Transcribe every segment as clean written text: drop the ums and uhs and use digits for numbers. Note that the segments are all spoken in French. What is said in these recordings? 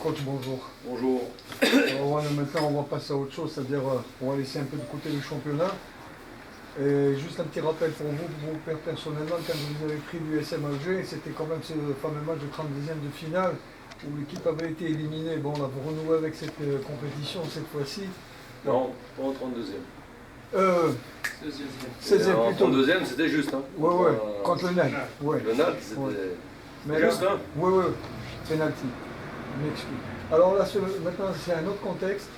Coach, bonjour. Bonjour. Alors, voilà, maintenant, on va passer à autre chose, c'est-à-dire on va laisser un peu de côté le championnat. Et juste un petit rappel pour vous personnellement, quand vous avez pris l'USM Alger, c'était quand même ce fameux match de 32e de finale où l'équipe avait été éliminée. Bon, là, vous renouez avec cette compétition cette fois-ci. Non, pas en 32e. 16e En plutôt. 32e, c'était juste. Hein. Ouais, contre le NAC. Ouais. Le NAC, c'était Mais juste. là, ouais, penalty. Je m'excuse. Alors là, maintenant, c'est un autre contexte.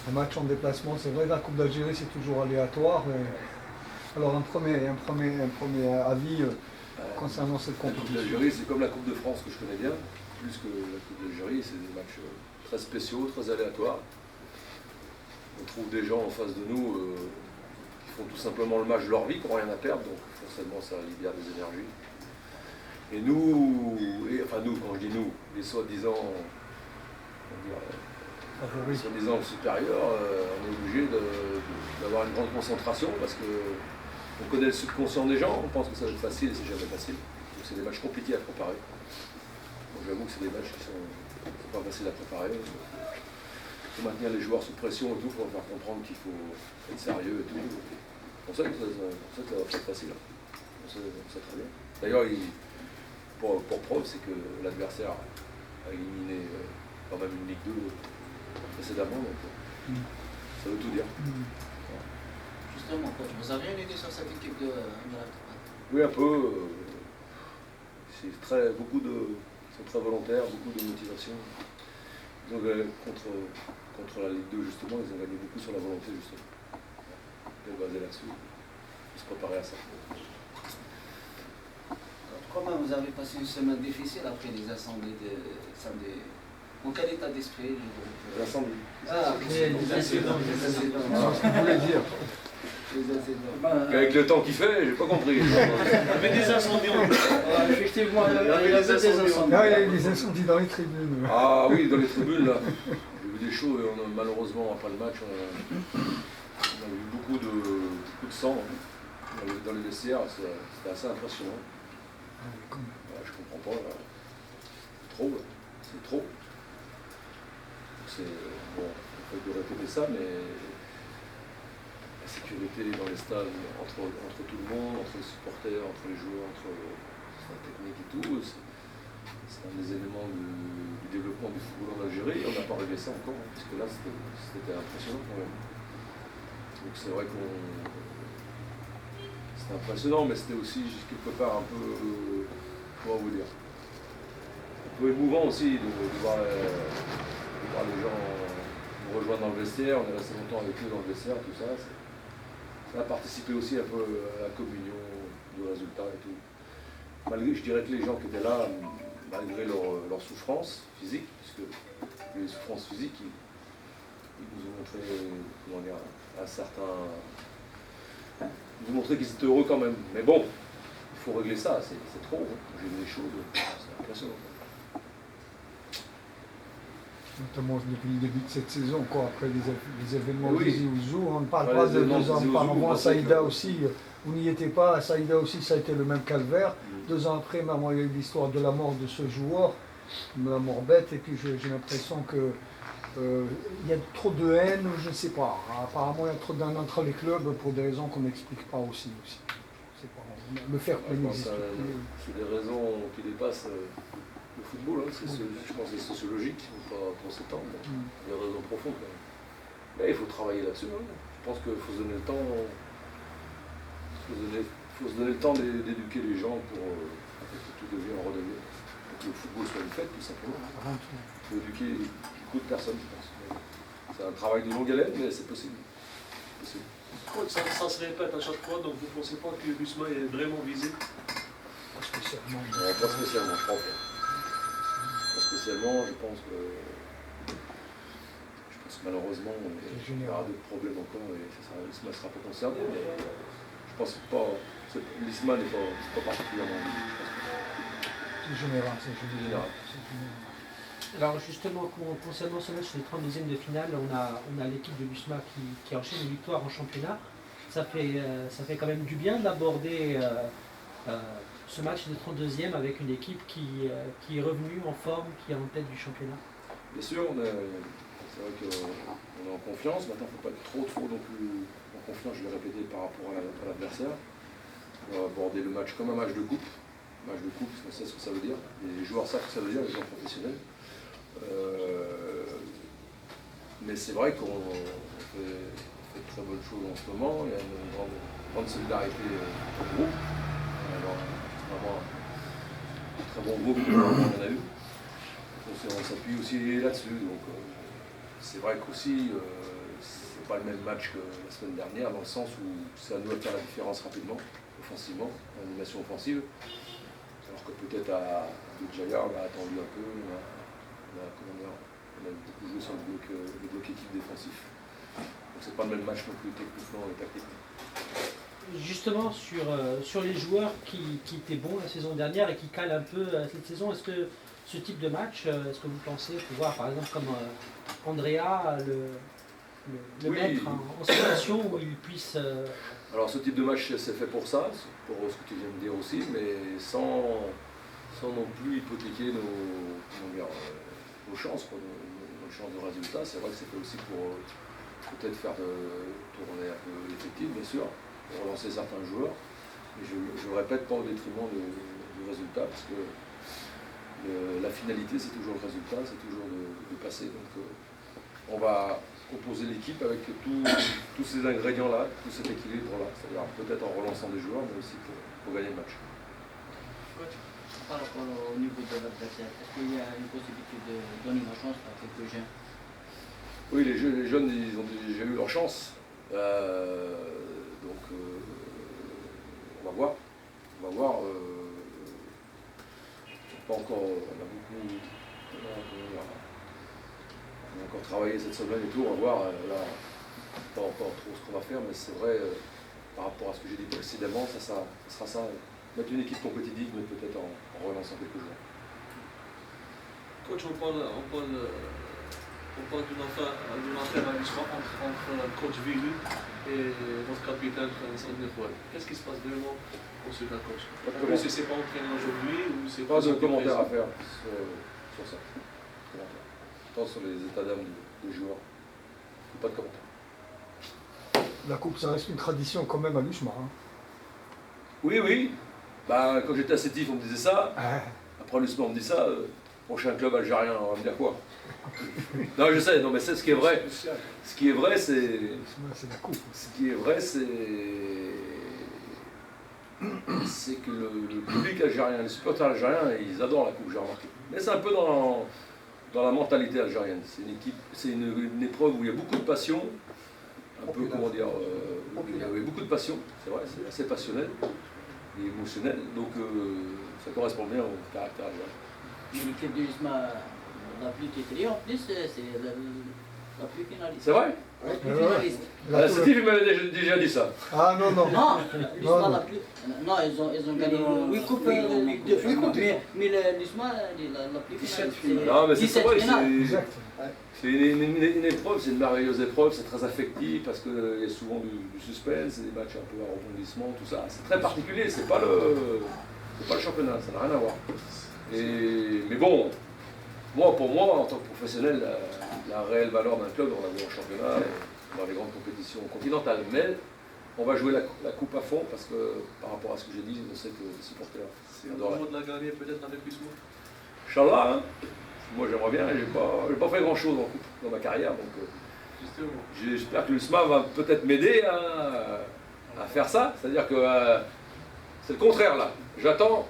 Un match en déplacement, c'est vrai, la Coupe d'Algérie, c'est toujours aléatoire. Alors, un premier avis concernant cette La Coupe compétition. d'Algérie, c'est comme la Coupe de France que je connais bien. Plus que la Coupe d'Algérie, c'est des matchs très spéciaux, très aléatoires. On trouve des gens en face de nous qui font tout simplement le match de leur vie, qui n'ont rien à perdre, donc forcément ça libère des énergies. Et nous, enfin nous, quand je dis nous, les soi-disant supérieurs, on est obligé d'avoir une grande concentration parce qu'on connaît le subconscient des gens, on pense que ça va être facile et c'est jamais facile. Donc c'est des matchs compliqués à préparer. Donc j'avoue que c'est des matchs qui sont pas faciles à préparer. Il faut maintenir les joueurs sous pression et tout, il faut leur faire comprendre qu'il faut être sérieux et tout. On sait que ça va pas être facile. On sait très bien. D'ailleurs, pour preuve, c'est que l'adversaire a éliminé quand même une Ligue 2 précédemment, donc ça veut tout dire. Justement, coach, vous avez une idée sur cette équipe de la Oui, un peu. Ils sont très volontaires, beaucoup de motivation. Ils ont contre la Ligue 2, justement, ils ont gagné beaucoup sur la volonté, justement. Ils ont basé là-dessus. Ils se préparaient à ça. Comment vous avez passé une semaine difficile après les assemblées de samedi? En quel état d'esprit? L'assemblée. Les incidents. C'est ce que vous voulez dire. Les incidents. Avec le temps qu'il fait, j'ai pas compris. Il y avait des incendies en plus. Effectivement, il y avait des incendies. Là, il y a eu des incendies dans les tribunes. Ah oui, dans les tribunes, là. J'ai vu des shows et malheureusement, après le match, on a vu beaucoup de sang dans les vestiaires. C'était assez impressionnant. Je comprends pas. Là. C'est trop. Bon, on fait de répéter ça, mais la sécurité dans les stades, entre tout le monde, entre les supporters, entre les joueurs, entre la technique et tout, c'est un des éléments du développement du football en Algérie. On n'a pas réglé ça encore, parce que là, c'était impressionnant quand même. Donc c'est vrai c'était impressionnant, mais c'était aussi quelque part un peu, comment vous dire, un peu émouvant aussi de voir les gens nous rejoindre dans le vestiaire. On est resté longtemps avec eux dans le vestiaire, tout ça. Ça a participé aussi un peu à la communion du résultat et tout. Malgré, je dirais que les gens qui étaient là, malgré leur souffrance physique, puisque les souffrances physiques, ils nous ont montré, comment dire, un certain... Ils nous ont montré qu'ils étaient heureux quand même. Mais bon, il faut régler ça, c'est trop. J'ai vu des choses, c'est impressionnant. Notamment depuis le début de cette saison, quoi, après les événements Oui. du jour. On ne parle pas de 2 ans auparavant. Saïda aussi, vous n'y étiez pas. Saïda aussi, ça a été le même calvaire. 2 ans après, maman, il y a eu l'histoire de la mort de ce joueur, la mort bête, et puis j'ai l'impression que il y a trop de haine, je ne sais pas. Apparemment, il y a trop de haine entre les clubs pour des raisons qu'on n'explique pas aussi. C'est pas, le fair play n'existe plus. C'est des raisons qui dépassent le football. Hein. Je pense que c'est sociologique, pas pour s'étendre. Des raisons profondes quand même. Mais il faut travailler là-dessus. Hein. Je pense qu'il faut se donner le temps. Faut se donner le temps d'éduquer les gens pour que tout devienne redevient. Pour que le football soit une fête, tout simplement. Il faut éduquer beaucoup de personnes, je pense. C'est un travail de longue haleine, mais c'est possible. Ça se répète à chaque fois, donc vous ne pensez pas que Busma est vraiment visé? Pas spécialement. Pas spécialement, je crois pas. Pas spécialement, je pense que malheureusement, il y aura d'autres problèmes encore et l'ISMA ne sera pas concerné, mais je pense pas. L'ISMA n'est pas particulièrement. C'est général, c'est général. Alors justement, concernant ce match, les 32e de finale, on a l'équipe de Busma qui enchaîne une victoire en championnat. Ça fait quand même du bien d'aborder ce match de 32e avec une équipe qui est revenue en forme, qui est en tête du championnat? Bien sûr, c'est vrai qu'on est en confiance. Maintenant, il ne faut pas être trop non plus en confiance, je vais répéter, par rapport à l'adversaire. On va aborder le match comme un match de coupe. Match de coupe, parce qu'on sait ce que ça veut dire. Les joueurs savent ce que ça veut dire, les joueurs professionnels. Mais c'est vrai qu'on fait de très bonnes choses en ce moment. Il y a une grande solidarité au groupe. Vraiment un très bon groupe qu'on en a eu. On s'appuie aussi là-dessus. Donc c'est vrai qu'aussi, c'est pas le même match que la semaine dernière, dans le sens où c'est à nous de faire la différence rapidement, offensivement, en animation offensive. Alors que peut-être à Budjaya, on a attendu un peu, on a beaucoup joué sur le bloc équipe défensif. Donc c'est pas le même match non plus techniquement et tactiquement. Justement, sur les joueurs qui étaient bons la saison dernière et qui calent un peu cette saison, est-ce que ce type de match, est-ce que vous pensez pouvoir, par exemple, comme Andrea, le Oui. mettre en situation où il puisse... Alors ce type de match c'est fait pour ça, pour ce que tu viens de dire aussi, mais sans non plus hypothéquer nos chances, nos chances de résultat. C'est vrai que c'est fait aussi pour peut-être faire tourner un peu l'effectif, bien sûr, pour relancer certains joueurs. Mais je le répète, pas au détriment du résultat, parce que la finalité c'est toujours le résultat, c'est toujours de passer. Donc on va composer l'équipe avec tous ces ingrédients-là, tout cet équilibre-là, c'est-à-dire peut-être en relançant des joueurs, mais aussi pour gagner le match. Par rapport au niveau de l'adversaire, est-ce qu'il y a une possibilité de donner une chance à quelques jeunes? Oui, les jeunes, ils ont déjà eu leur chance. Donc, on va voir. Pas encore, on a encore travaillé cette semaine et tout, on va voir. Là, pas encore trop ce qu'on va faire, mais c'est vrai, par rapport à ce que j'ai dit précédemment, ça sera ça. Mettre une équipe compétitive, mais peut-être en relançant quelques joueurs. Coach, on parle d'une affaire à l'histoire entre coach Vilu et votre capitaine Vincent Nerouel. Qu'est-ce qui se passe vraiment pour ce cas, coach? En plus, c'est pas entraîné aujourd'hui ou c'est pas de commentaires à faire sur ça. Pas sur les états d'âme des joueurs. Pas de commentaires. La coupe, ça reste une tradition quand même à l'USMA. Hein. Oui. Ben, quand j'étais à Sétif, on me disait ça. Après l'USMA, on me dit ça. Prochain club algérien, on va me dire quoi? Non, je sais, non, mais c'est ce qui est vrai. Ce qui est vrai, c'est. C'est la coupe. Ce qui est vrai, c'est que le public algérien, les supporters algériens, ils adorent la coupe, j'ai remarqué. Mais c'est un peu dans la mentalité algérienne. C'est une épreuve où il y a beaucoup de passion. Un peu, comment dire, il y avait beaucoup de passion, c'est vrai, c'est assez passionnel et émotionnel. Donc ça correspond bien au caractère algérien. L'équipe de l'USMA la plus titrée, en plus, c'est la plus finaliste. C'est vrai? La plus finaliste. Sétif, il m'avait déjà dit ça. Ah non. Non, l'USMA Non. la plus. Non, ils ont gagné 8 coupes de Ligue 2. Mais l'USMA, la plus finaliste. Non, mais c'est 17 vrai, finales. Exact. c'est une épreuve, c'est une merveilleuse épreuve, c'est très affectif parce qu'il y a souvent du suspense, des matchs un peu à rebondissement, tout ça. C'est très particulier, c'est pas le championnat, ça n'a rien à voir. Mais bon, pour moi, en tant que professionnel, la réelle valeur d'un club, on la voit en championnat, dans les grandes compétitions continentales. Mais on va jouer la coupe à fond parce que par rapport à ce que j'ai dit, je sais que les supporters adorent. Au moment de la gagner peut-être avec l'USMA. Inch'Allah, hein. Moi j'aimerais bien, j'ai pas fait grand chose en coupe dans ma carrière, donc Justement. j'espère que l'USMA va peut-être m'aider à faire ça. C'est-à-dire que c'est le contraire là. J'attends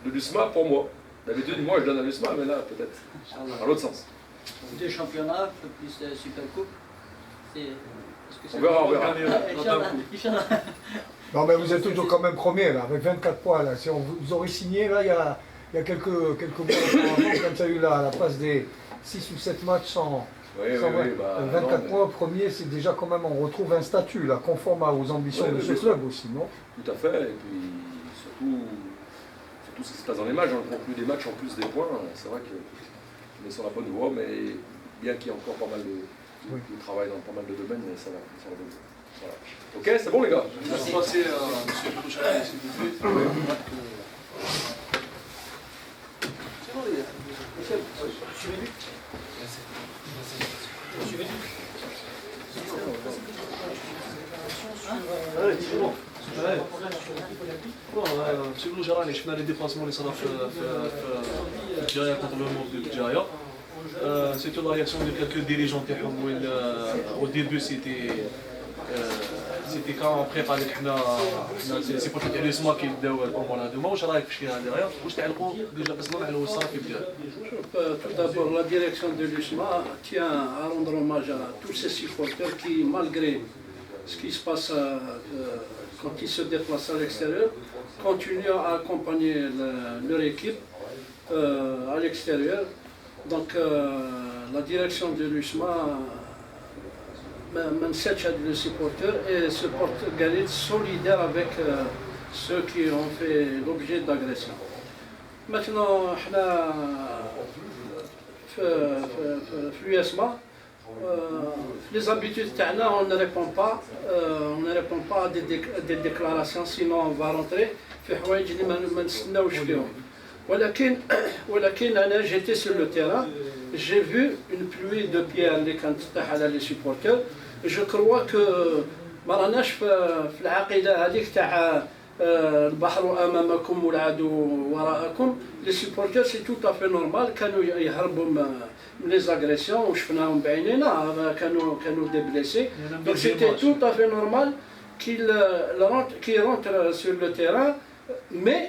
de l'USMA pour moi. D'habitude, moi je donne à l'USMA, mais là peut-être dans l'autre sens. 2 championnats, plus Super Coupe. On verra. Inch'Allah. Non, mais vous êtes toujours quand même premier, là, avec 24 points. Là. Si on vous aurait signé, là, il y a quelques mois auparavant, quand il y a eu la passe des 6 ou 7 matchs sans... Oui, 24 points premier, c'est déjà quand même, on retrouve un statut, là, conforme aux ambitions de ce club aussi, non? Tout à fait, et puis surtout ce qui se passe dans les matchs, on conclut des matchs en plus des points, c'est vrai qu'on est sur la bonne voie, mais bien qu'il y ait encore pas mal de travail dans pas mal de domaines, mais ça va sur la bonne voie. Voilà. Ok, c'est bon les gars? On va passer à M. Kouchka, s'il vous plaît. تشوفوا جراني شفنا لي ديبلاسمون اللي صرا في الجزائر كونتر لو موف دو الجزائر سيتو لا رياكسيون ديال كالكو ديريجون تاعهم وين او ديبي سيتي كان بريباري حنا سي بور تاع ليسما كيبداو الامور هذوما واش رايك في شي هذا واش تعلقوا ديجا باش نروح على الصافي بدا Tout d'abord, la direction de l'USMA tient à rendre hommage à tous ces supporters qui, malgré ce qui se passe quand ils se déplacent à l'extérieur, continuent à accompagner leur équipe à l'extérieur. Donc, la direction de l'USMA m'enseigne les supporters et se porte garde solidaire avec ceux qui ont fait l'objet d'agression. Maintenant, في l'USMA, les habitudes on ne répond pas à des déclarations, sinon on va rentrer في حوايج اللي ما نستناوش فيهم. ولكن أنا j'étais sur le terrain, j'ai vu une pluie de pierres اللي كانت تطيح على les supporters. Je crois que ما راناش في العقيدة هذيك تاع البحر امامكم والعدو وراءكم. لي سيبورتور سي تو افي نورمال كانوا يهربوا من لي زاغريسيون وشفناهم بعينينا كانوا دي بليسي. دونك سيتي تو افي نورمال كي رونتر سور لو تيران مي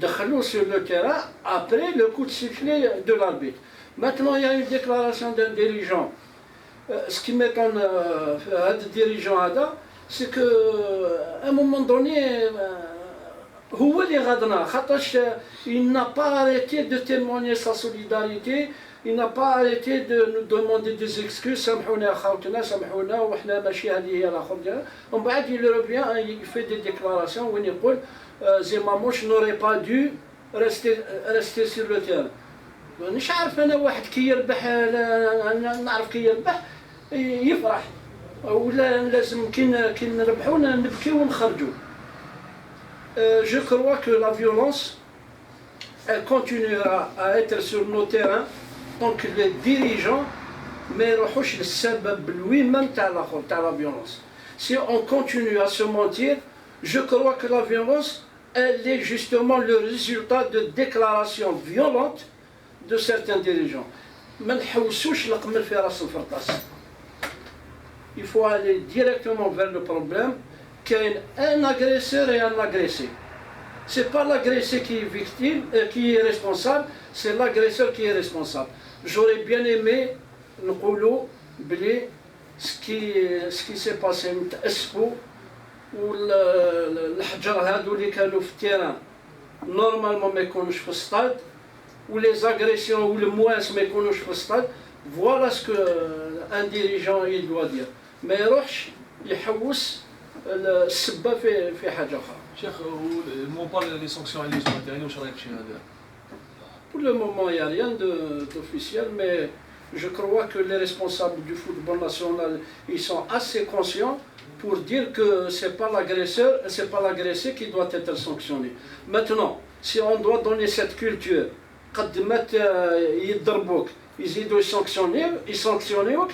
دخلوا sur le terrain après le coup de sifflet de l'arbitre. Maintenant il y a une déclaration d'un dirigeant. Ce qui m'étonne هذا الديريجون هذا c'est que à un moment donné هو اللي غادنا خاطرش il n'a pas arrêté de témoigner sa solidarité, il n'a pas arrêté de nous demander des excuses. سامحونا خاوتنا سامحونا وحنا ماشي هذه هي الاخر ديالنا. ومن بعد il revient il fait des déclarations وين يقول زيماموش n'aurait pas dû rester sur le terrain. مانيش عارف انا واحد كي يربح نعرف كي يربح يفرح ولا لازم كي نربحوا نبكيو ونخرجوا. Je crois que la violence elle continuera à être sur nos terrains tant que les dirigeants ما يروحوش للسبب الويمن تاع الاخر تاع la violence. Si on continue à se mentir, je crois que la violence elle est justement le résultat de déclarations violentes de certains dirigeants. ما نحوسوش القمل في راس الفرطاس. Il faut aller directement vers le problème qu'il y a un agresseur et un agressé. C'est pas l'agressé qui est victime, qui est responsable, c'est l'agresseur qui est responsable. J'aurais bien aimé نقولوا بلي ce qui s'est passé نتأسفوا والحجر هادو اللي كانوا في التيران نورمالمون ما يكونوش في الستاد ولي زاغريسيون والمواس ما يكونوش في الستاد. Voilà ce que un dirigeant il doit dire. ما يروحش يحوس السبه في حاجه اخرى. شيخ مو بار لي سانكسيون على لي زون واش رايك في هذا؟ Pour le moment il n'y a rien d'officiel, mais je crois que les responsables du football national ils sont assez conscients pour dire que c'est pas l'agresseur, c'est pas l'agressé qui doit être sanctionné. Maintenant, si on doit donner cette culture, قد ما يضربوك يزيدوا يسانكسيونيوك,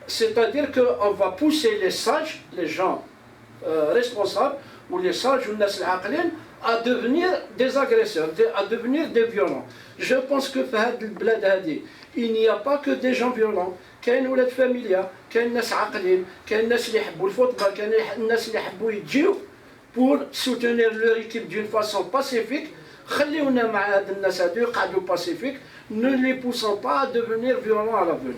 c'est-à-dire qu'on va pousser les sages, les gens responsables, ou les sages ou الناس العاقلين à devenir des agresseurs, à devenir des violents. Je pense que في هذه البلاد هذه il n'y a pas que des gens violents. كاين ولاد فاميليا, كاين ناس عاقلين, كاين ناس اللي يحبوا الفوتبال, كاين الناس اللي يحبوا يجيو pour soutenir leur équipe d'une façon pacifique. خليونا مع هاد الناس هادو يقعدوا pacifique, ne les poussons pas à devenir violents à l'avenir.